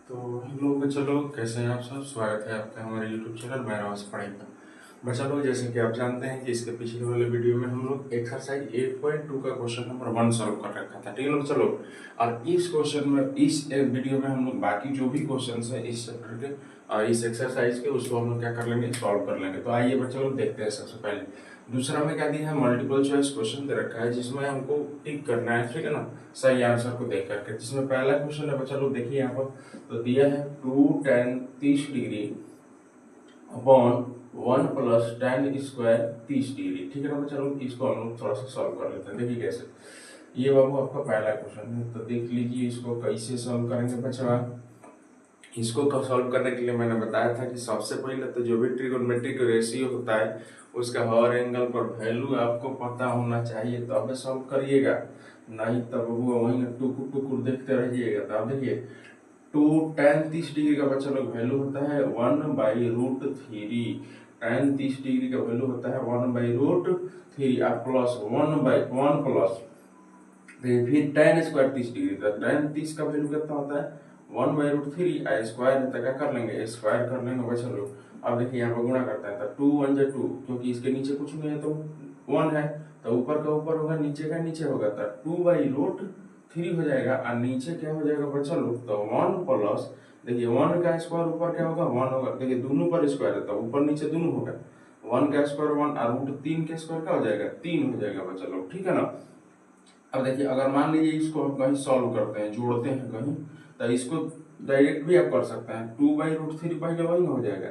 तो हम लोग बच्चा लोग कैसे हैं आप सब। स्वागत है आपका हमारे यूट्यूब चैनल महराज पढ़ाई का। बच्चा लोग जैसे कि आप जानते हैं कि इसके पिछले वाले वीडियो में हम लोग एक्सरसाइज 8.2 का क्वेश्चन नंबर 1 सॉल्व कर रखा था, ठीक है ना बच्चा लोग। और इस क्वेश्चन में इस वीडियो में हम लोग बाकी जो भी क्वेश्चन है इस चैप्टर के इस एक्सरसाइज के उसको हम लोग क्या कर लेंगे, सॉल्व कर लेंगे। तो आइए बच्चा लोग देखते हैं। सबसे पहले दूसरा में क्या दिया है, मल्टीपल चॉइस क्वेश्चन दे रखा है जिसमें हमको टिक करना है, ठीक है ना, सही आंसर को देख करके। जिसमें पहला क्वेश्चन है बच्चा लोग देखिए यहाँ पर, तो दिया है 2 tan 30 degree upon 1 plus tan square 30 degree, ठीक है ना बच्चा लोग। इसको हम लोग थोड़ा सा सॉल्व कर लेते हैं। देखिए कैसे, ये बाबू आपका पहला क्वेश्चन है, तो देख लीजिए इसको कैसे सॉल्व करेंगे बच्चा। इसको सॉल्व करने के लिए मैंने बताया था कि सबसे पहले तो जो भी ट्रिगोनोमेट्रिक रेशियो होता है उसका हर एंगल पर वैल्यू आपको पता होना चाहिए, तो अब सॉल्व करिएगा, नहीं तब वो वहीं टुकुर टुकुर देखते रहिएगा। तो अब देखिए 2 tan 30 डिग्री का बच्चा लोग वैल्यू होता है 1/√3। tan 30 डिग्री का वैल्यू होता है 1/√3 और प्लस 1/1 प्लस फिर tan स्क्वायर 30 डिग्री, तो tan 30 का वैल्यू कितना होता है 1/√3। स्क्वायर है तो क्या कर लेंगे, स्क्वायर कर लेंगे बच्चा लोग। अब देखिए यहाँ पर गुणा करता है तो 2 1 जा 2, क्योंकि इसके नीचे कुछ नहीं है तो 1 है, तो ऊपर का ऊपर होगा नीचे का नीचे होगा, तो 2/√3 हो जाएगा। और नीचे क्या हो जाएगा बच्चा लोग, तो 1 प्लस, देखिए 1 का स्क्वायर ऊपर क्या होगा 1 होगा, देखिए दोनों पर स्क्वायर है तो ऊपर नीचे दोनों होगा। 1 का स्क्वायर 1 और √3 का स्क्वायर क्या हो जाएगा 3 हो जाएगा बच्चा लोग, ठीक है ना। अब देखिए अगर मान लीजिए इसको हम कहीं सॉल्व करते हैं, जोड़ते हैं कहीं, तो इसको डायरेक्ट भी आप कर सकते हैं, 2/√3 पहले वही हो जाएगा।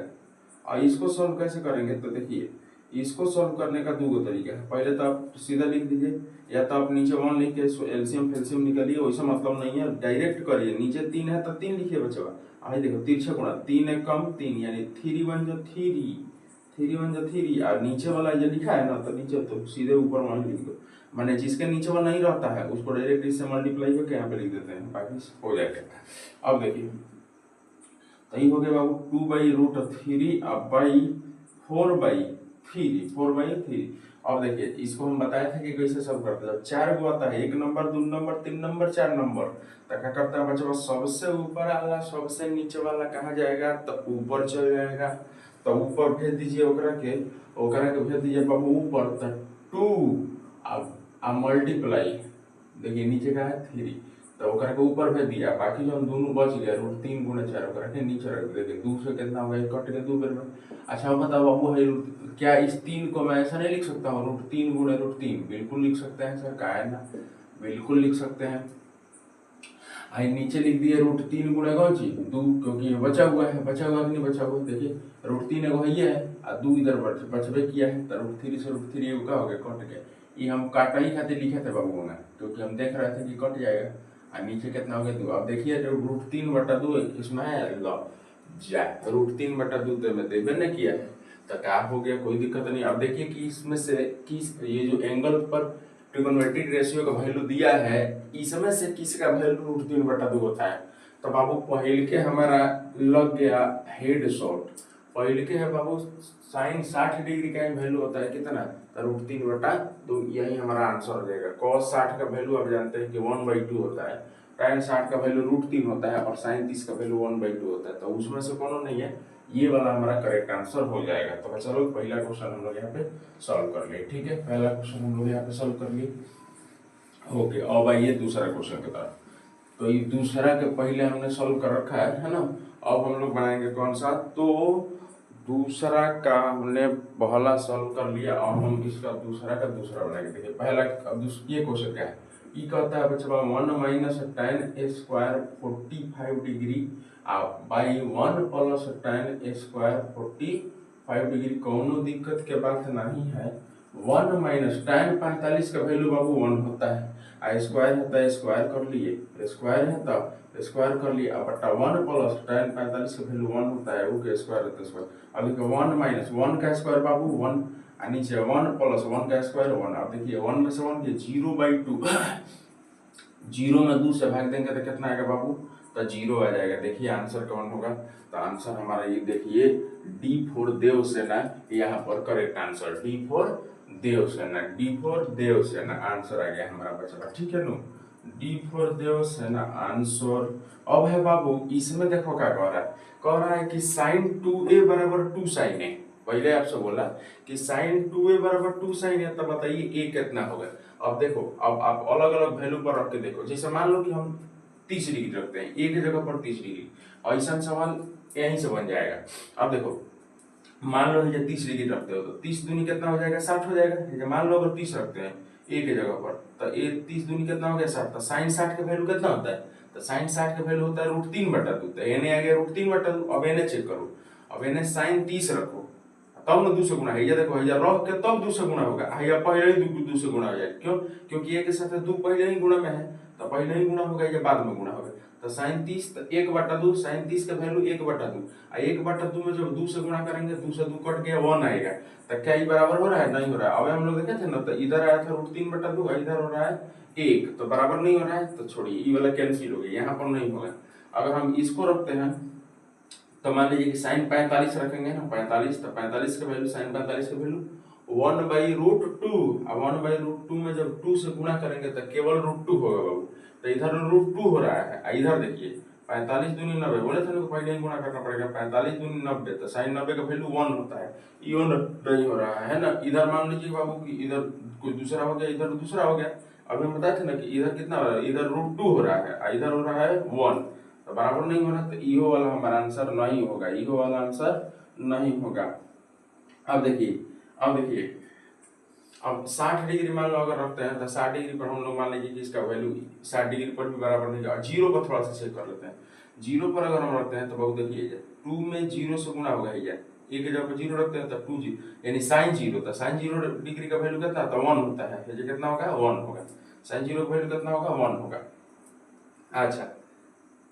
और इसको सॉल्व कैसे करेंगे, तो देखिए इसको सॉल्व करने का दो तरीका है। पहले तो आप सीधा लिख दीजिए, या तो आप नीचे 1 लिख के एलसीएम फेल्सियम निकालिए, वैसा मतलब नहीं है, डायरेक्ट करिए। नीचे 3 है तो 3 लिखिए बच्चा। आई देखो तिरछा गुणा 3 एक कम 3, यानी 3 1 जा 3, 3 1 जा 3, और नीचे वाला जो लिखा है ना, तो नीचे तो सीधे ऊपर वहीं लिख दो। मैंने जिसके नीचे वो नहीं रहता है उसको डायरेक्ट इससे मल्टीप्लाई करके यहाँ पे लिख देते हैं, बाकी हो जाएगा। अब देखिए तो ये हो गया बाबू 2/√3 अब बाई 4/3। अब देखिए इसको हम बताए थे कि कैसे सॉल्व करते हैं। जब 4 गो आता है, 1 नंबर 2 नंबर 3 नंबर 4 नंबर, तो क्या करता है बच्चा, सबसे ऊपर वाला सबसे नीचे वाला कहाँ जाएगा, तो ऊपर चल जाएगा। तो ऊपर भेज दीजिए ओकरा के भेज दीजिए बाबू ऊपर, तो 2 अब मल्टीप्लाई, देखिए नीचे का है 3, तो ओकरा के ऊपर भेज दिया, बाकी जो दोनों बच गया √3 गुणे 4 ओकरा के नीचे रख दे। देखिए 2 से कितना हो गया, कट के 2 बेर में। अच्छा बताओ बाबू है, क्या इस 3 को मैं ऐसा नहीं लिख सकता हूँ √3 गुणे √3, बिल्कुल लिख सकते हैं सर, का है ना, बिल्कुल लिख सकते हैं। आई नीचे लिख दिए √3 गुणे कौन सी 2, क्योंकि ये बचा हुआ है, बचा हुआ कि नहीं बचा हुआ, देखिए √3 एगो है और 2 इधर बचबे किया है, तो √3 से √3 एगो का हो गया कट गया। ये हम काटा ही खातिर लिखे थे बाबू में, क्योंकि हम देख रहे थे कि कट जाएगा। और नीचे कितना हो गया 2। अब देखिए √3/2 इसमें है, √3/2 तो मैं देवे नहीं किया है, तो क्या हो गया, कोई दिक्कत नहीं। अब देखिए कि इसमें से किस ये जो एंगल पर ट्रिगोनोमेट्रिक रेशियो का वैल्यू दिया है, इसमें से किसका वैल्यू √3/2 होता है। तो बाबू पहले के हमारा लग गया हेड शॉट, पहले के है बाबू साइन 60 डिग्री का वैल्यू होता है कितना, तो √3/2, यही हमारा आंसर हो जाएगा। cos 60 का वैल्यू आप जानते हैं कि 1/2 होता है, tan 60 का वैल्यू √3 होता है, और sin 30 का वैल्यू 1/2 होता है, तो उसमें से कौन नहीं है, ये वाला हमारा करेक्ट आंसर हो जाएगा। तो चलो पहला क्वेश्चन हम लोग यहाँ पे सॉल्व कर लिए, ठीक है, पहला क्वेश्चन हम लोग यहाँ पे सॉल्व कर लिए। ओके, अब आइए दूसरा क्वेश्चन की तरफ। तो ये दूसरा के पहले हमने सॉल्व कर रखा है ना। अब हम लोग बनाएंगे कौन सा, तो दूसरा का हमने पहला सॉल्व कर लिया, और हम इसका दूसरा का दूसरा बनाएंगे। देखिए पहला, अब ये क्वेश्चन क्या है, ये कहता है बच्चा 1 - tan square 45 degree by 1 plus tan square 45 degree, कोनो दिक्कत के बात नहीं है। 1 - tan 45 का वैल्यू बाबू 1 होता है, स्क्वायर है तो स्क्वायर कर लिए, स्क्वायर है तो स्क्वायर कर लिए, अब बटा 1 प्लस tan 45 का वैल्यू 1 होता है, वो के स्क्वायर है तो स्क्वायर। अब देखिए 1 - 1 का स्क्वायर बाबू 1, और नीचे 1 प्लस 1 का स्क्वायर 1। अब देखिए 1 में से 1 ये 0/2 0 में 2 से भाग देंगे तो कितना आएगा बाबू, तो 0 आ जाएगा। देखिए आंसर कौन होगा, तो आंसर हमारा ये देखिए D4 देवसेना, यहाँ पर correct answer D4 Devsena, D4 Devsena answer आ गया हमारा बच्चा, ठीक है no. D for Devsena answer. अब है बाबू इसमें देखो क्या कह रहा है कि साइन 2a बराबर 2 साइन ए। पहले आपसे बोला कि साइन 2a बराबर 2 साइन ए, तब बताइए a कितना होगा। अब देखो, अब आप अलग अलग वैल्यू पर रख के देखो। जैसे मान लो कि हम 30 डिग्री रखते हैं, a की जगह पर 30 डिग्री, ऐसा सवाल यहीं से बन जाएगा। अब देखो मान लो जब 30 डिग्री रखते हो तो 30 दूनी कितना हो जाएगा, 60 हो जाएगा। मान लो अगर 30 रखते हैं ए की जगह पर, तो ए 30 दूनी कितना हो गया, 60। तो साइन 60 का वैल्यू कितना होता है, तो साइन 60 का वैल्यू होता है √3/2। तो एने आ गया √3/2। अब एने चेक करो, अब एने साइन 30 रखो, तब ना 2 से गुणा है। ये देखो ये रख के तब 2 से गुणा होगा, या पहले ही 2 से गुणा हो जाएगा। क्यों, क्योंकि ए के साथ 2 पहले ही गुणा में है, तो पहले ही गुणा होगा या बाद में गुणा होगा। तो साइन 30 तो 1/2, साइन 30 का वैल्यू 1/2, और 1/2 में जब 2 से गुणा करेंगे 2 से 2 कट गया 1 आएगा। तो क्या ये बराबर हो रहा है, नहीं हो रहा है। अब हम लोग देखे थे ना, तो इधर आया था √3/2, इधर हो रहा है 1, तो बराबर नहीं हो रहा है। तो छोड़िए, ये वाला कैंसिल हो गया, यहाँ पर नहीं होगा। अगर हम इसको रखते हैं तो मान लीजिए कि साइन 45 रखेंगे ना, 45, तो 45 का वैल्यू, साइन 45 का वैल्यू 1/√2। अब 1/√2 में जब 2 से गुणा करेंगे तो केवल √2 होगा बाबू। तो इधर √2 हो रहा है, इधर देखिए 45 दूनी 90, बोले थे ना पहले ही गुणा करना पड़ेगा। 45 दूनी 90, तो साइन 90 का वैल्यू 1 होता है, ये नहीं हो रहा है ना। इधर मान लीजिए बाबू कि इधर कोई दूसरा हो गया, इधर दूसरा हो गया। अभी हम बताए थे ना कि इधर कितना हो रहा है, इधर √2 हो रहा है, इधर हो रहा है 1, तो बराबर नहीं हो रहा। तो इहो वाला हमारा आंसर नहीं होगा, इहो वाला आंसर नहीं होगा। अब देखिए, अब 60 डिग्री मान लो अगर रखते हैं, तो 60 डिग्री पर हम लोग मान लीजिए कि इसका वैल्यू 60 डिग्री पर भी बराबर नहीं होगा। जीरो पर थोड़ा सा चेक कर लेते हैं। जीरो पर अगर हम रखते हैं तो बहुत देखिए 2 में 0 से गुणा होगा, एक जगह पर 0 रखते हैं तो 2 0, यानी साइन 0, तो साइन 0 डिग्री का वैल्यू कितना, तो 1 होता है। ये कितना होगा, 1 होगा। साइन 0 का वैल्यू कितना होगा, 1 होगा। अच्छा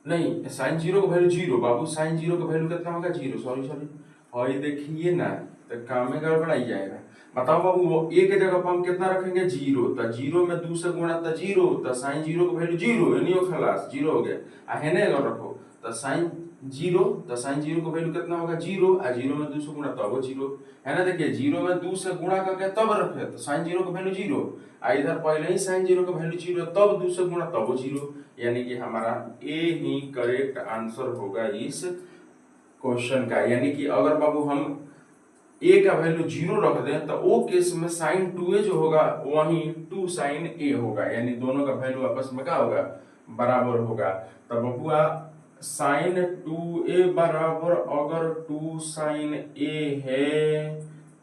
नहीं, साइन 0 का वैल्यू 0 बाबू, साइन 0 का वैल्यू कितना होगा, 0, सॉरी। और ये देखिए ना, तो काम में गड़बड़ाई जाएगा। बताओ बाबू, वो ए के जगह पर हम कितना रखेंगे, 0, तो 0 में 2 से गुणा तो 0, तो साइन 0 का वैल्यू 0, यानी वो खलास 0 हो गया। आ हेने अगर रखो तो साइन 0, तो साइन 0 का वैल्यू कितना होगा, 0, आ 0 में 2 से गुणा तो वो 0 है ना। देखिए 0 में 2 से गुणा करके तब रखे तो साइन 0 का वैल्यू 0, आ इधर पहले ही साइन 0 का वैल्यू 0, तब 2 से गुणा तब वो 0, यानी कि हमारा ए ही करेक्ट आंसर होगा इस क्वेश्चन का। यानी कि अगर बाबू हम ए का वैल्यू 0 रख दें तो वो केस में साइन 2a जो होगा वही 2 साइन a होगा, यानी दोनों का वैल्यू आपस में क्या होगा, बराबर होगा। तो बबुआ साइन 2a बराबर अगर 2 साइन a है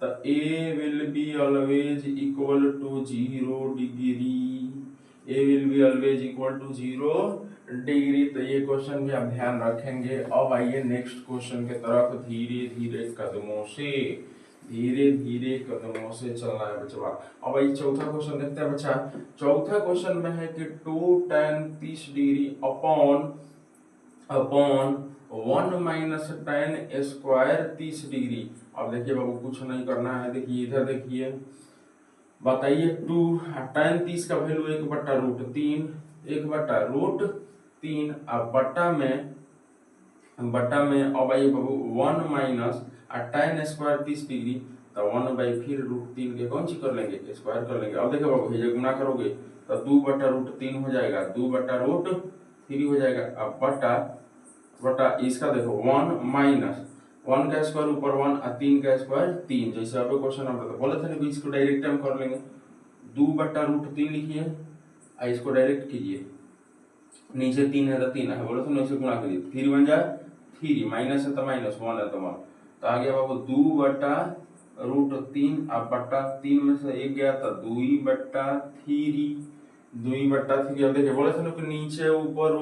तो a will be always equal to 0 degree, a will be always equal to 0 degree. तो ये क्वेश्चन भी आप ध्यान रखेंगे। अब आइए नेक्स्ट क्वेश्चन के तरफ धीरे धीरे कदमों से चलना है बच्चा। अब ये चौथा क्वेश्चन देखते हैं बच्चा। चौथा क्वेश्चन में है कि 2 tan 30 degree upon 1 minus tan square 30 degree. अब देखिए बाबू कुछ नहीं करना है, देखिए इधर देखिए, बताइए 2 tan 30 का वैल्यू 1/√3, 1/√3, अब बट्टा में अब आइए बाबू 1 माइनस tan स्क्वायर 30 डिग्री, तो 1/√3 के कौन सी कर लेंगे, स्क्वायर कर लेंगे। अब देखो बाबू ये गुना करोगे तो 2/√3 हो जाएगा, 2/√3 हो जाएगा। अब बटा इसका देखो 1 माइनस 1 का स्क्वायर ऊपर 1 और 3 का स्क्वायर 3। जैसे अब क्वेश्चन हम बोले थे ना, इसको डायरेक्ट हम कर लेंगे, 2/√3 लिखिए और इसको डायरेक्ट कीजिए, नीचे 3 है तो 3 है, बोले तो ना इसे गुणा करिए, 3 बन जाए 3, माइनस है तो माइनस, 1 है तो 1, तो आ गया बाबू 2/√3। अब बट्टा 3 में से 1 गया तो 2/3, 2/3। अब देखिए बोले थे ना कि नीचे ऊपर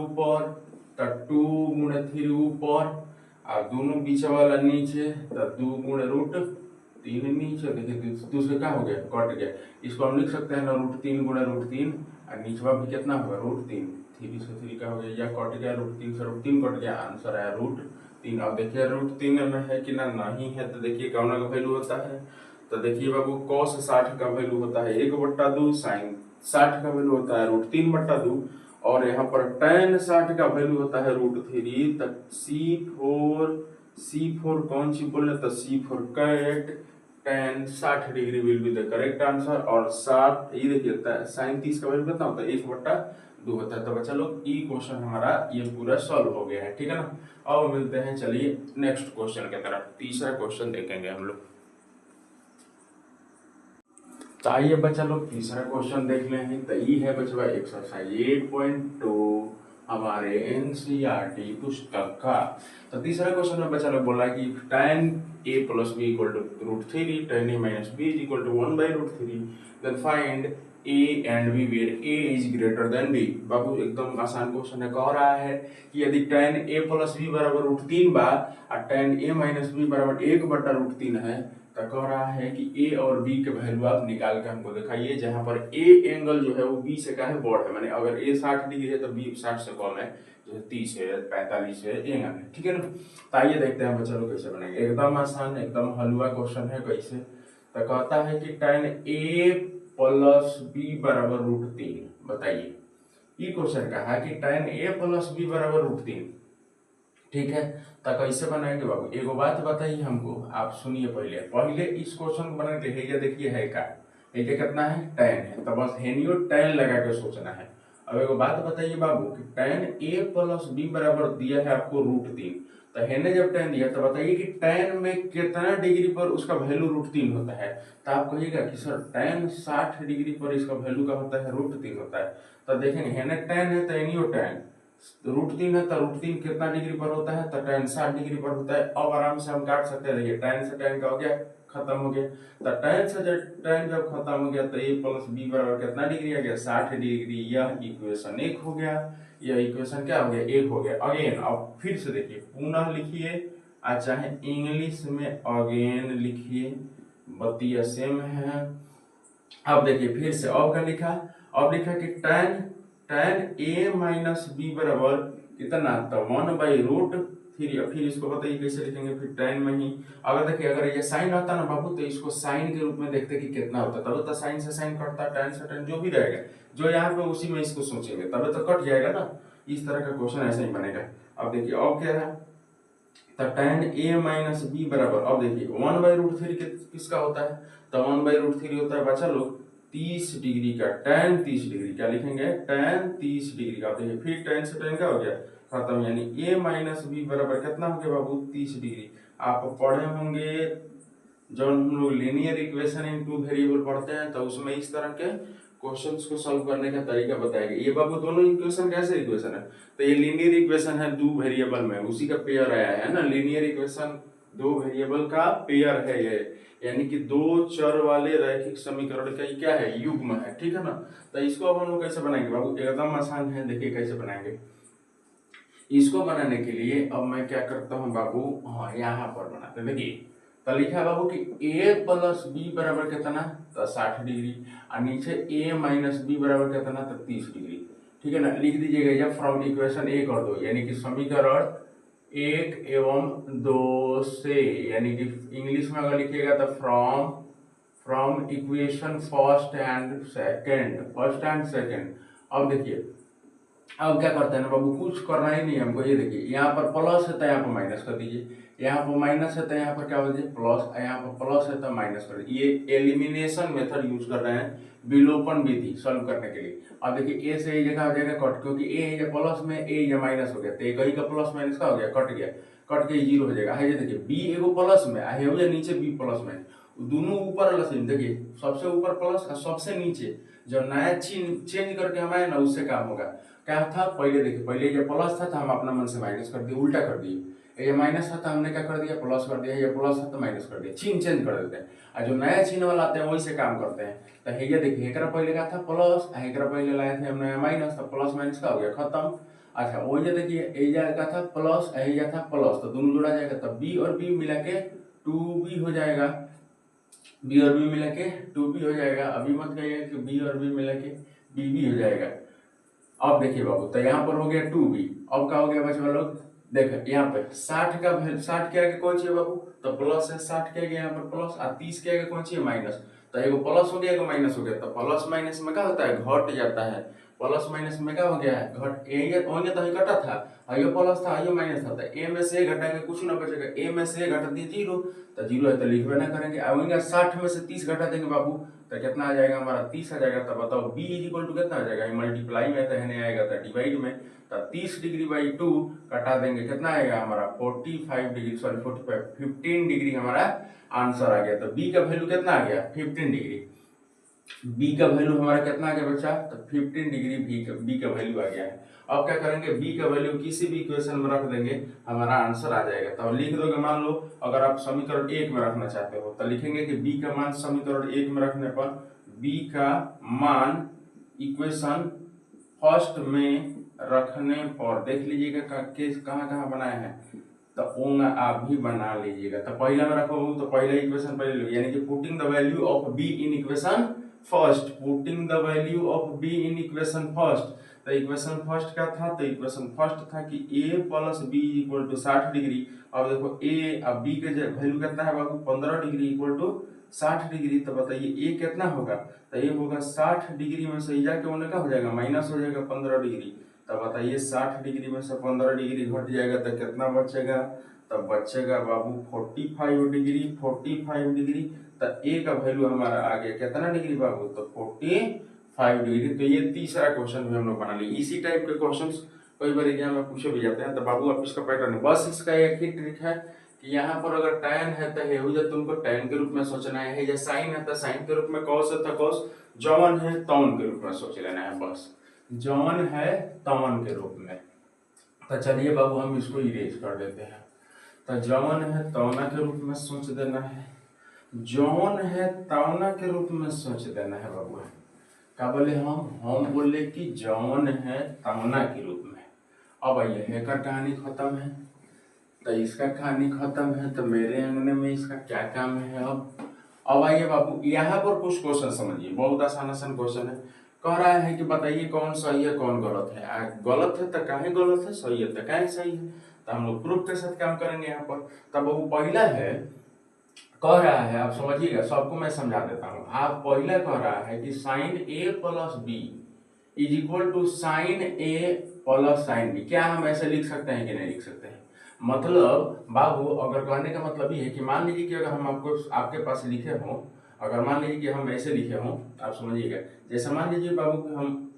तो 2 गुणे 3 ऊपर, और दोनों बीच वाला नीचे तो 2 गुणे √3 नीचे। देखिए दूसरे क्या हो गया, कट गया। इसको हम लिख सकते हैं ना √3 गुणे √3, और नीचवा भी कितना होगा, √3, 3 से 3 का हो गया, या कट गया √3 से √3 कट गया, आंसर आया √3। अब देखिए √3 में है कि ना, नहीं है, तो देखिए कौन का वैल्यू होता है, तो देखिए बाबू cos 60 का वैल्यू होता है 1/2, साइन 60 का वैल्यू होता है √3/2, और यहाँ पर tan 60 का वैल्यू होता है √3। तक C4 कौन सी बोले, तो C4 कैट tan 60 degree will be the correct answer. और 60 ये देखिए साइन 30 का वैल्यू कितना होता है, 2 होता है। तो बच्चा लोग ई क्वेश्चन हमारा ये पूरा सॉल्व हो गया है, ठीक है ना। अब मिलते हैं, चलिए नेक्स्ट क्वेश्चन की तरफ। तीसरा क्वेश्चन देखेंगे हम लोग। तो आइए बच्चा लोग तीसरा क्वेश्चन देख लें। तो ये है बच्चा एक्सरसाइज 8.2 हमारे एनसीईआरटी पुस्तक का। तो तीसरा क्वेश्चन में बच्चा लोग बोला कि tan a plus b equal to √3, tan a minus b is equal to 1/√3, then find a and b where a is greater than b। बाबू एकदम आसान क्वेश्चन है, कह रहा है कि यदि tan a plus b बराबर √3 बा और tan a minus b बराबर 1/√3 है, तो कह रहा है कि a और b के वैल्यू आप निकाल के हमको दिखाइए, जहां पर a एंगल जो है वो b से का है बॉड है, माने अगर a 60 डिग्री है तो b 60 से कम है, जैसे 30 है 45 है एंगल है, ठीक है ना। तो आइए देखते हैं बच्चा लोग कैसे बनाएंगे। एकदम आसान, एकदम हलवा क्वेश्चन है। कैसे, तो कहता है कि tan a प्लस b बराबर √3। बताइए, ये क्वेश्चन कहा है कि tan a प्लस b बराबर √3, ठीक है। तो कैसे बनाएंगे बाबू, एगो बात बताइए हमको, आप सुनिए। पहले पहले इस क्वेश्चन को बनाने के लिए है देखिए है का, है कितना है tan है, तो बस हेनियो tan लगा के सोचना है। अब एगो बात बताइए बाबू कि tan a प्लस b बराबर दिया है आपको √3, तो हेने जब tan दिया तो बताइए कि tan में कितना डिग्री पर उसका वैल्यू √3 होता है। तो आप कहिएगा कि सर tan 60 डिग्री पर इसका वैल्यू का होता है √3 होता है। तो देखेंगे हेने tan है तो एनियो tan, √3 है तो √3 कितना डिग्री पर होता है, तो tan 60 डिग्री पर होता है। अब आराम से हम काट सकते हैं, देखिए tan से tan का हो गया, खत्म हो गया। तो tan से tan जब खत्म हो गया तो a प्लस b बराबर कितना डिग्री आ गया, 60 डिग्री। यह इक्वेशन 1 हो गया, यह इक्वेशन क्या हो गया, 1 हो गया। अगेन अब फिर से देखिए, पुनः लिखिए, चाहे इंग्लिश में अगेन लिखिए, बतिया सेम है। अब देखिए फिर से अब क्या लिखा, अब लिखा कि tan a माइनस बी बराबर कितना, तो 1/√3। फिर इसको बताइए कैसे लिखेंगे, फिर tan में ही अगर देखिए, अगर ये साइन होता ना बाबू तो इसको साइन के रूप में देखते कि कितना होता, तब तो साइन से साइन कटता, tan से tan जो भी रहेगा, जो यहाँ पे उसी में इसको सोचेंगे तब तो कट जाएगा ना। इस तरह का क्वेश्चन ऐसा ही बनेगा। अब देखिए अब क्या है, तो tan a माइनस बी बराबर, अब देखिए 1/√3 किसका होता है, तो 1/√3 होता है बच्चा लोग 30 डिग्री का। tan 30 डिग्री क्या लिखेंगे, tan 30 डिग्री का। देखिए फिर tan से tan क्या हो गया, खत्म, यानी a माइनस बी बराबर कितना हो गया बाबू, 30 डिग्री। आप पढ़े होंगे जब हम लोग linear equation in two variable पढ़ते हैं, तो उसमें इस तरह के क्वेश्चंस को सॉल्व करने का तरीका बताएगा। ये बाबू दोनों इक्वेशन कैसे इक्वेशन है, तो ये लीनियर इक्वेशन है 2 वेरिएबल में, उसी का पेयर आया है ना। लीनियर इक्वेशन 2 वेरिएबल का पेयर है ये, यानी कि 2 चर वाले रैखिक समीकरण का ये क्या है, युग्म है, ठीक है ना। तो इसको अब हम लोग कैसे बनाएंगे बाबू, एकदम आसान है, देखिए कैसे बनाएंगे। इसको बनाने के लिए अब मैं क्या करता हूँ बाबू, हाँ यहाँ पर बनाते हैं। देखिए तो लिखा है बाबू कि a प्लस बी बराबर कितना, तो 60 डिग्री, और नीचे a माइनस बी बराबर कितना, तो 30 डिग्री, ठीक है ना। लिख दीजिएगा या फ्रॉम इक्वेशन 1 और 2, यानी कि समीकरण 1 एवं 2 से, यानी कि इंग्लिश में अगर लिखिएगा तो from equation first and second. अब देखिए अब क्या करते हैं ना बाबू, कुछ करना ही नहीं हमको। ये देखिए यहाँ पर प्लस है तो यहाँ पर माइनस कर दीजिए, यहाँ पर माइनस है तो यहाँ पर क्या हो जाए प्लस, यहाँ पर प्लस है तो माइनस कर दीजिए। ये एलिमिनेशन मेथड यूज कर रहे हैं, विलोपन विधि सॉल्व करने के लिए। अब देखिए ए से ये जगह हो जाएगा कट, क्योंकि ए है प्लस में, ए या माइनस हो गया, तो कहीं का प्लस माइनस का हो गया, कट गया, कट के 0 हो जाएगा। है देखिए बी एगो प्लस में है, हो नीचे बी प्लस में, दोनों ऊपर वाला सेम। देखिए सबसे ऊपर प्लस और सबसे नीचे जो नया चेंज करके हम आए ना, उससे काम होगा। क्या था पहले, देखिए पहले ये प्लस था तो हम अपना मन से माइनस कर दिए, उल्टा कर दिए। ये माइनस था तो हमने क्या कर दिया, प्लस कर दिया। ये प्लस था तो माइनस कर दिया, चिन्ह चेंज कर देते हैं। और जो नया चिन्ह वाला आते हैं वही से काम करते हैं। तो ये देखिए एकरा पहले का था प्लस, एकरा पहले लाए थे हमने माइनस, तो प्लस माइनस का हो गया खत्म। अच्छा वही देखिए एजा का था प्लस, एजा था प्लस, तो दोनों जोड़ा जाएगा, तब बी और बी मिला के 2b हो जाएगा, बी और बी मिला के 2b हो जाएगा। अभी मत कहिएगा कि बी और बी मिला के bb हो जाएगा। अब देखिए बाबू, तो यहाँ पर हो गया 2b। अब क्या हो गया बच्चों लोग, देखो यहाँ पे 60 का 60 के आगे कौन चाहिए बाबू, तो प्लस है, 60 के आगे यहाँ पर प्लस, और 30 के आगे कौन चाहिए माइनस। तो एगो प्लस हो गया, एगो माइनस हो गया, तो प्लस माइनस में क्या होता है, घट जाता है। प्लस माइनस में क्या हो गया है, घट ये होंगे तो ही घटा था, आइयो प्लस था आइयो माइनस था, तो ए में से घटाएंगे कुछ ना बचेगा, ए में से घटा दिए 0, तो 0 है तो लिखबे ना करेंगे। आएंगे 60 में से 30 घटा देंगे बाबू, तो कितना आ जाएगा हमारा 30 आ जाएगा। तो बताओ b इज इक्वल टू कितना आ जाएगा, मल्टीप्लाई में तो है आएगा तो डिवाइड में, तो 30 डिग्री बाई 2 कटा देंगे, कितना आएगा हमारा 45 डिग्री, सॉरी 45 15 डिग्री हमारा आंसर आ गया। तो b का वैल्यू कितना आ गया 15 डिग्री, b का वैल्यू हमारा कितना आ गया बच्चा, तो 15 डिग्री b का वैल्यू आ गया है। अब क्या करेंगे, b का वैल्यू किसी भी इक्वेशन में रख देंगे, हमारा आंसर आ जाएगा। तो लिख दोगे, मान लो अगर आप समीकरण 1 में रखना चाहते हो तो लिखेंगे कि b का मान समीकरण 1 में रखने पर b का मान इक्वेशन फर्स्ट में रखने पर देख लीजिएगा कहाँ कहाँ बनाए हैं, तो ओंगा आप भी बना लीजिएगा। तो पहला में रखो तो पहला इक्वेशन पहले लो, यानी कि putting the value of b in equation first, putting the value of b in equation first. तो इक्वेशन फर्स्ट क्या था, तो इक्वेशन फर्स्ट था कि a plus B equal to 60 degree. अब देखो a अब b के वैल्यू कितना है बाबू 15 डिग्री इक्वल टू 60 डिग्री। तो बताइए a कितना होगा, तो ये होगा 60 डिग्री में से जाके उन्हें क्या हो जाएगा माइनस हो जाएगा 15 डिग्री। तो बताइए 60 डिग्री में से 15 डिग्री घट जाएगा तो कितना बचेगा, तब बचेगा बाबू 45 डिग्री, 45 डिग्री। तो a का वैल्यू हमारा आ गया कितना डिग्री बाबू, तो 45 डिग्री। तो ये तीसरा क्वेश्चन भी हम लोग बना लिए। इसी टाइप के क्वेश्चंस कई बार एग्जाम में पूछे भी जाते हैं। तो बाबू आप इसका पैटर्न, बस इसका एक ही ट्रिक है कि यहाँ पर अगर tan है तो हेहुजा तुमको tan के रूप में सोचना है, या साइन है तो साइन के रूप में, cos है तो cos, जौन है तौन के रूप में सोच लेना है, बस जौन है तौन के रूप में। तो चलिए बाबू हम इसको इरेज कर देते हैं। तो जौन है तौना के रूप में सोच देना है, जौन है तौना के रूप में सोच देना है बाबू। क्या बोले हम बोले कि जौन है तौना के रूप में। अब आइए हैकर कहानी खत्म है, तो इसका कहानी खत्म है, तो मेरे अंगने में इसका क्या काम है। अब आइए बाबू यहाँ पर कुछ क्वेश्चन समझिए, बहुत आसान क्वेश्चन है। कह रहा है कि बताइए कौन सही है कौन गलत है। गलत है तो काहे गलत है, सही है तो काहे सही है। तो हम लोग प्रूफ के साथ काम करेंगे यहाँ पर। तब वो पहला है, कह रहा है, आप समझिएगा, सबको मैं समझा देता हूँ। आप पहला कह रहा है कि sine A plus B is equal to sine A plus sine B. क्या हम ऐसे लिख सकते हैं कि नहीं लिख सकते हैं। मतलब बाबू अगर कहने का मतलब ये है कि मान लीजिए कि अगर हम आपके पास लिखे हों, अगर मान लीजिए कि हम ऐसे लिखे हों, आप समझिएगा, जैसे मान लीजिए बाबू कि हम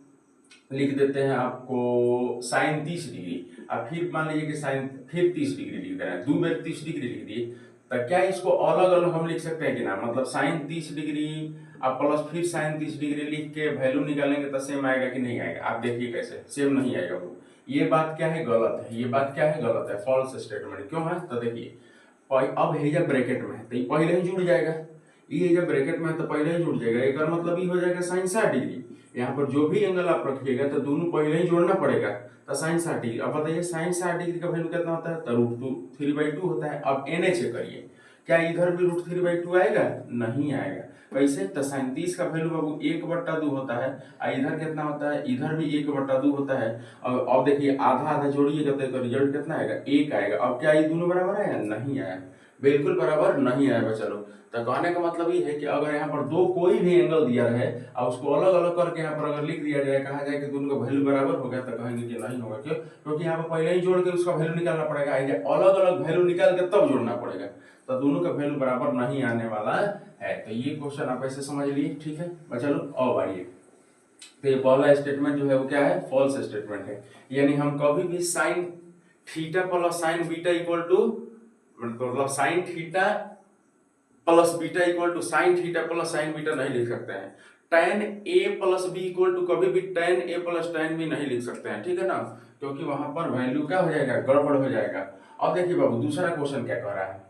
लिख देते हैं आपको साइन 30 डिग्री, अब फिर मान लीजिए कि साइन फिर 30 डिग्री लिख दे रहे हैं, 2 बार 30 डिग्री लिख दिए, तो क्या इसको अलग अलग हम लिख सकते हैं कि ना। मतलब साइन 30 डिग्री अब प्लस फिर साइन 30 डिग्री लिख के वैल्यू निकालेंगे तो सेम आएगा कि नहीं आएगा। आप देखिए कैसे सेम नहीं आएगा वो। ये बात क्या है, गलत है। ये बात क्या है, गलत है, फॉल्स स्टेटमेंट। क्यों है, तो देखिए अब है जब ब्रैकेट में है तो ये पहले ही जुड़ जाएगा, ये जब ब्रैकेट में है तो पहले ही जुड़ जाएगा। एक मतलब ये हो जाएगा साइन 60 डिग्री। यहाँ पर जो भी एंगल आप रखिएगा तो दोनों पहले ही जोड़ना पड़ेगा, तो साइन 60 डिग्री। अब बताइए साइन 60 डिग्री का वैल्यू कितना होता है, तो √3/2 होता है। अब NH करिए, क्या इधर भी √3/2 आएगा, नहीं आएगा। कैसे, तो साइन 30 का वैल्यू बाबू 1/2 होता है, और इधर कितना होता है, इधर भी 1/2 होता है। और अब देखिए आधा आधा जोड़िएगा तो रिजल्ट कितना आएगा, 1 आएगा। अब क्या ये दोनों बराबर आया, नहीं आया, बिल्कुल बराबर नहीं आया। चलो, तो कहने का मतलब ये है कि अगर यहाँ पर दो कोई भी एंगल दिया है और उसको अलग अलग करके यहाँ पर अगर लिख दिया जाए, कहा जाए कि दोनों का वैल्यू बराबर हो गया, तो कहेंगे कि नहीं होगा। क्यों, क्योंकि यहाँ पर पहले ही जोड़ के उसका वैल्यू निकालना पड़ेगा, अलग अलग वैल्यू निकाल के तब जोड़ना पड़ेगा, तो दोनों का वैल्यू बराबर नहीं आने वाला है। तो ये क्वेश्चन आप ऐसे समझ लिए, ठीक है। चलो अब आइए, तो ये पहला स्टेटमेंट जो है वो क्या है, फॉल्स स्टेटमेंट है। यानी हम कभी भी sine theta plus sine beta equal to, मतलब sine theta plus beta equal to sine theta plus sine beta नहीं लिख सकते हैं। tan a plus B equal to कभी भी tan a plus tan b नहीं लिख सकते हैं, ठीक है ना, क्योंकि वहां पर वैल्यू क्या हो जाएगा, गड़बड़ हो जाएगा। अब देखिए बाबू दूसरा क्वेश्चन क्या कह रहा है।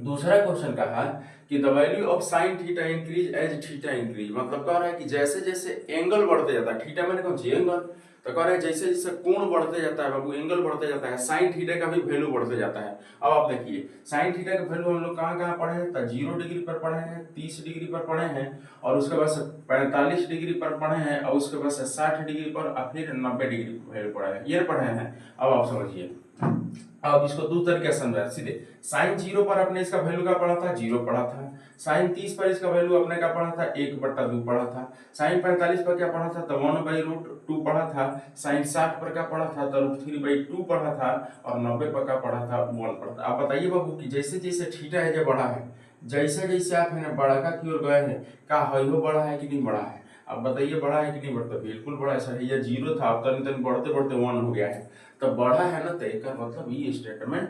दूसरा क्वेश्चन कहा कि the value of sine theta increase as theta increase. मतलब कह रहा है कि जैसे जैसे एंगल बढ़ते जाता है, थीटा मैंने कौन सी एंगल, तो कह रहा है जैसे जैसे कोण बढ़ते जाता है बाबू, एंगल बढ़ते जाता है, साइन थीटा का भी वैल्यू बढ़ते जाता है। अब आप देखिए साइन थीटा का वैल्यू हम लोग कहाँ कहाँ पढ़े हैं, तो 0 डिग्री पर पढ़े हैं, 30 डिग्री पर पढ़े हैं, और उसके बाद 45 डिग्री पर पढ़े हैं, और उसके बाद 60 डिग्री पर, और फिर 90 डिग्री वैल्यू पढ़े हैं, ये पढ़े हैं। अब आप समझिए अब इसको दो तरीके से समझा सीधे। साइन 0 पर अपने इसका वैल्यू का पढ़ा था 0 पढ़ा था। साइन 30 पर इसका वैल्यू अपने का पढ़ा था 1/2 पढ़ा था। साइन 45 पर क्या पढ़ा था तो 1/√2 पढ़ा था। साइन 60 पर क्या पढ़ा था तो √3/2 पढ़ा था। और 90 पर क्या पढ़ा था 1 पढ़ा था। आप बताइए बाबू कि जैसे जैसे थीटा है जो बढ़ा है, जैसे जैसे आप है ना बढ़ा की ओर गए हैं, का हो बढ़ा है कि नहीं बढ़ा है? अब बताइए बढ़ा है कि नहीं बढ़ता? बिल्कुल बढ़ा है सर। ये 0 था, अब तनी तनी बढ़ते बढ़ते 1 हो गया है, तो बढ़ा है ना, तो इसका मतलब ये स्टेटमेंट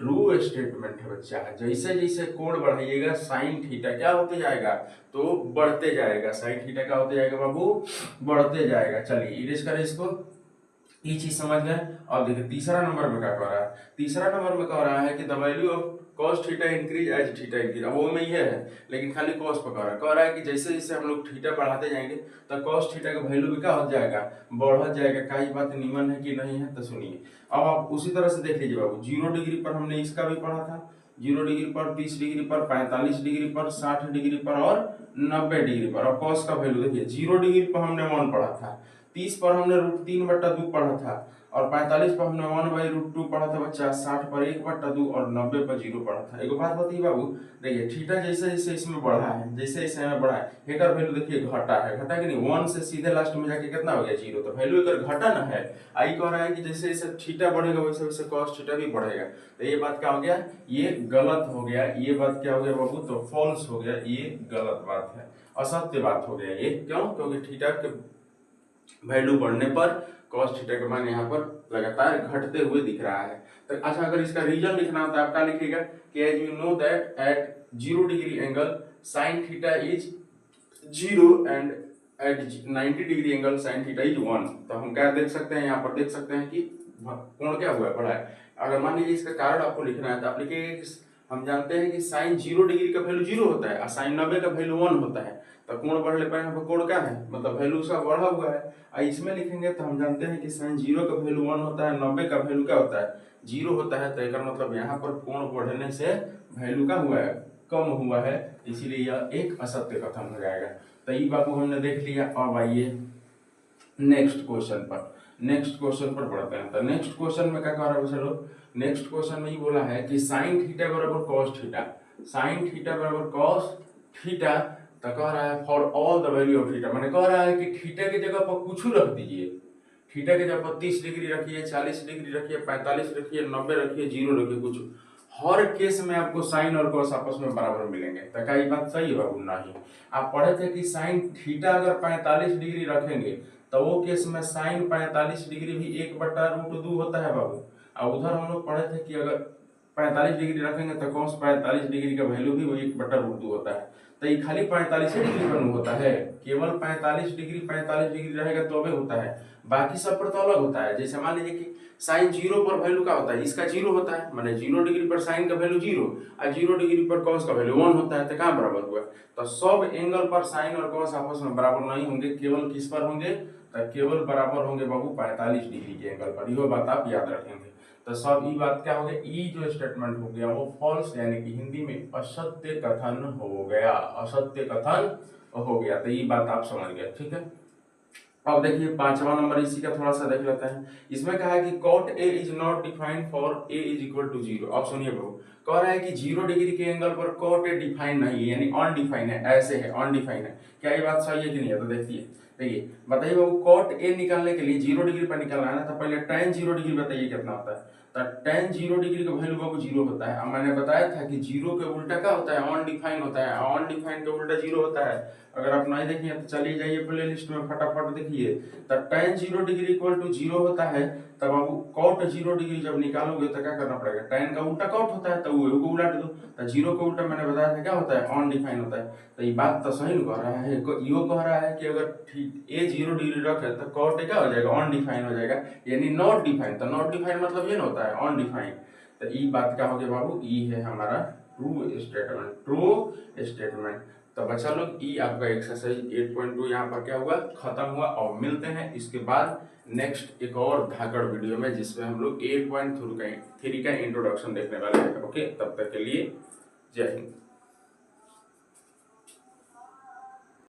ट्रू स्टेटमेंट है बच्चा। जैसे जैसे कोण बढ़ाइएगा साइन थीटा क्या होते जाएगा तो बढ़ते जाएगा। साइन थीटा क्या होते जाएगा बाबू? बढ़ते जाएगा। चलिए इरेज करें इसको, ये चीज समझ गए। अब देखिए तीसरा नंबर में क्या कह रहा है। तीसरा नंबर में कह रहा है कि the value of cos theta increase as theta increase. अब वो में ये है लेकिन खाली cos पर कह रहा है कि जैसे जैसे हम लोग थीटा बढ़ाते जाएंगे तो cos थीटा का वैल्यू भी क्या हो जाएगा? बढ़ जाएगा। क्या ये बात निमन है कि नहीं है? तो सुनिए। अब आप उसी तरह से देख लीजिए बाबू, 0 डिग्री पर हमने इसका भी पढ़ा था, 0 डिग्री पर, 30 डिग्री पर, 45 डिग्री पर, 60 डिग्री पर और 90 डिग्री पर। और cos का वैल्यू देखिए, 0 डिग्री पर हमने 1 पढ़ा था, 30 पर हमने √3/2 पढ़ा था, और 45 पर हमने 1/√2 पढ़ा था बच्चा, 60 पर 1/2 और 90 पर 0 पढ़ा था। एक बात बताइए बाबू, देखिए थीटा जैसे जैसे इसमें बढ़ा है, जैसे जैसे हमें बढ़ा है, एकर वैल्यू देखिए घटा है, घटा कि नहीं? 1 से सीधे लास्ट में जाके कितना हो गया? 0। तो वैल्यू एकर घटा ना है। आई कह रहा है कि जैसे जैसे थीटा बढ़ेगा वैसे वैसे cos थीटा भी बढ़ेगा। तो ये बात क्या हो गया? ये गलत हो गया। ये बात क्या हो गया बाबू? तो फॉल्स हो गया। ये गलत बात है, असत्य बात हो गया ये। क्यों? क्योंकि थीटा के वैल्यू बढ़ने पर cos थीटा का मान यहाँ पर लगातार घटते हुए दिख रहा है। तो अच्छा, अगर इसका रीजन लिखना होता है आप क्या लिखिएगा कि as you know that at 0 degree angle sin theta is 0 and at 90 degree angle sin theta is 1। तो हम क्या देख सकते हैं यहाँ पर? देख सकते हैं कि कोण क्या हुआ है? बढ़ा है। अगर मान लीजिए इसका कारण आपको लिखना है तो आप लिखिए, हम जानते हैं कि sin 0 डिग्री का वैल्यू 0 होता है और sin 90 का वैल्यू 1 होता है। तो कोण बढ़ने पर यहाँ पर कोण क्या है? मतलब वैल्यू उसका बढ़ा हुआ है। और इसमें लिखेंगे तो हम जानते हैं कि sin 0 का वैल्यू 1 होता है, 90 का वैल्यू क्या होता है? 0 होता है। तो इसका मतलब यहाँ पर कोण बढ़ने से वैल्यू क्या हुआ है? कम हुआ है, इसीलिए यह एक असत्य कथन हो जाएगा। तो ये बाबू हमने देख लिया। अब आइए नेक्स्ट क्वेश्चन पर। नेक्स्ट क्वेश्चन पर पढ़ते हैं। तो नेक्स्ट क्वेश्चन में क्या कह रहा है चलो, नेक्स्ट क्वेश्चन में ये बोला है कि sin थीटा बराबर cos थीटा, sin थीटा बराबर cos थीटा। तो कह रहा है for all the value of theta, मैंने कह रहा है कि थीटा की जगह पर कुछ रख दीजिए। थीटा की जगह पर 30 डिग्री रखिए, 40 डिग्री रखिए, 45 रखिए, 90 रखिए, 0 रखिए, कुछ हर केस में आपको साइन और cos आपस में बराबर मिलेंगे। तो क्या ये बात सही है बाबू? नहीं। आप पढ़े थे कि साइन थीटा अगर 45 डिग्री रखेंगे तो वो केस में साइन 45 डिग्री भी 1/√2 होता है बाबू। और उधर हम लोग पढ़े थे कि अगर 45 डिग्री रखेंगे तो cos 45 डिग्री का वैल्यू भी वो 1/√2 होता है। तो ये खाली 45 डिग्री पर होता है, केवल 45 डिग्री रहेगा तो भी होता है, बाकी सब पर तो अलग होता है। जैसे मान लीजिए कि साइन 0 पर वैल्यू क्या होता है? इसका 0 होता है, माने 0 डिग्री पर साइन का वैल्यू 0 और 0 डिग्री पर cos का वैल्यू 1 होता है। तो कहाँ बराबर हुआ? तो सब एंगल पर साइन और cos आपस में बराबर नहीं होंगे, केवल किस पर होंगे? तो केवल बराबर होंगे बाबू 45 डिग्री के एंगल पर। यह बात आप याद रखेंगे। तो सब ये बात क्या हो गया? ई जो स्टेटमेंट हो गया वो फॉल्स, यानी कि हिंदी में असत्य कथन हो गया, असत्य कथन हो गया। तो ये बात आप समझ गए, ठीक है। अब देखिए पांचवा नंबर इसी का थोड़ा सा देख लेते हैं। इसमें कहा है कि cot A is not defined for A is equal to 0। अब सुनिए बाबू, कह रहा है कि 0 डिग्री के एंगल पर cot A डिफाइन नहीं है, यानी अनडिफाइन है, ऐसे है अनडिफाइन है। क्या ये बात सही है कि नहीं है? तो देखिए बताइए बाबू, cot A निकालने के लिए 0 डिग्री पर निकालना है ना, तो पहले tan 0 डिग्री बताइए कितना होता है। तो tan 0 डिग्री का वैल्यू बाबू 0 होता है। अब मैंने बताया था कि 0 के उल्टा क्या होता है? अनडिफाइन होता है, अनडिफाइन के उल्टा 0 होता है। अगर आप नहीं देखिए तो चलिए जाइए प्ले लिस्ट में फटाफट देखिए। तब tan 0 डिग्री इक्वल टू 0 होता है। तब आप cot 0 डिग्री जब निकालोगे तो क्या करना पड़ेगा? tan का उल्टा cot होता है, तो वो को उलट दो। तो 0 का उल्टा मैंने बताया था क्या होता है? अनडिफाइन होता है। तो ये बात तो सही कह रहा है, यो कह रहा है कि अगर A 0 डिग्री रखे तो cot क्या हो जाएगा? अनडिफाइन हो जाएगा, यानी नॉट डिफाइन। तो नॉट डिफाइन मतलब ये ना होता है अनडिफाइन। तो ये बात क्या हो गया बाबू? ये है हमारा ट्रू स्टेटमेंट, ट्रू स्टेटमेंट। तो बच्चा लोग ये आपका एक्सरसाइज 8.2 यहाँ पर क्या हुआ? खत्म हुआ। और मिलते हैं इसके बाद नेक्स्ट एक और धाकड़ वीडियो में, जिसमें हम लोग 8.3 का इंट्रोडक्शन देखने वाले हैं। ओके, तब तक के लिए जय हिंद।